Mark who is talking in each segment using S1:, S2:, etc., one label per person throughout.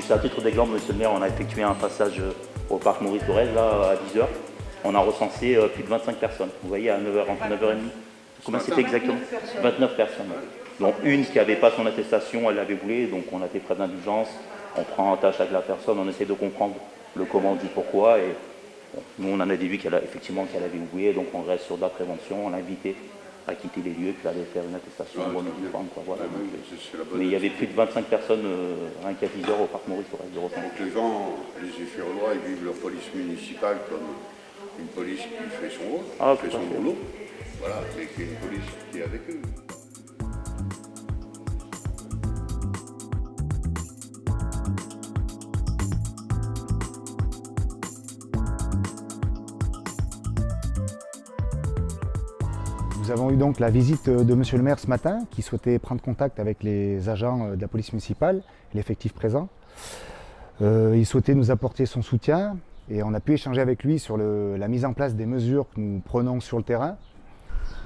S1: Juste à titre d'exemple, monsieur le maire, on a effectué un passage au parc Maurice Thorez, là, à 10h. On a recensé plus de 25 personnes. Vous voyez, à 9h, entre 9h30. Combien c'était exactement? 29 personnes. Donc une qui n'avait pas son attestation, elle l'avait voulu, donc on a été près d'indulgence. On prend en tâche avec la personne, on essaie de comprendre le comment du pourquoi. Et bon, nous, on en a déduit qu'elle avait oublié, donc on reste sur de la prévention. On l'a invité à quitter les lieux, puis à aller faire une attestation bonne uniforme. Voilà. Mais il y avait plus de 25 personnes rien qu'à 10h au parc Maurice Thorez de Rotten.
S2: Donc les gens, les Échirois, ils vivent leur police municipale comme une police qui fait son rôle, qui fait son boulot. Voilà, mais qui est une police qui est avec eux.
S3: Nous avons eu donc la visite de monsieur le maire ce matin qui souhaitait prendre contact avec les agents de la police municipale, l'effectif présent. Il souhaitait nous apporter son soutien et on a pu échanger avec lui sur la mise en place des mesures que nous prenons sur le terrain.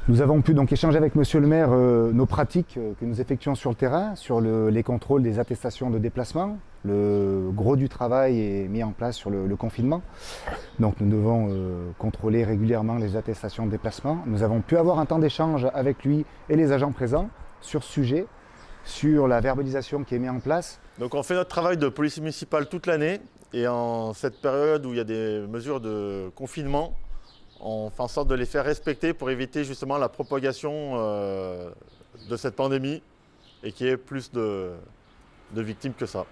S3: Nous avons pu donc échanger avec monsieur le maire nos pratiques que nous effectuons sur le terrain, sur les contrôles des attestations de déplacement. Le gros du travail est mis en place sur le confinement. Donc nous devons contrôler régulièrement les attestations de déplacement. Nous avons pu avoir un temps d'échange avec lui et les agents présents sur ce sujet, sur la verbalisation qui est mise en place.
S4: Donc on fait notre travail de police municipale toute l'année et en cette période où il y a des mesures de confinement, on fait en sorte de les faire respecter pour éviter justement la propagation de cette pandémie et qu'il y ait plus de victimes que ça.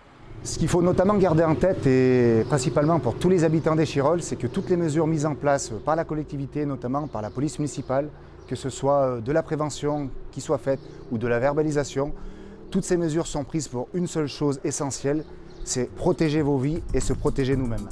S3: Ce qu'il faut notamment garder en tête, et principalement pour tous les habitants d'Échirolles, c'est que toutes les mesures mises en place par la collectivité, notamment par la police municipale, que ce soit de la prévention qui soit faite ou de la verbalisation, toutes ces mesures sont prises pour une seule chose essentielle, c'est protéger vos vies et se protéger nous-mêmes.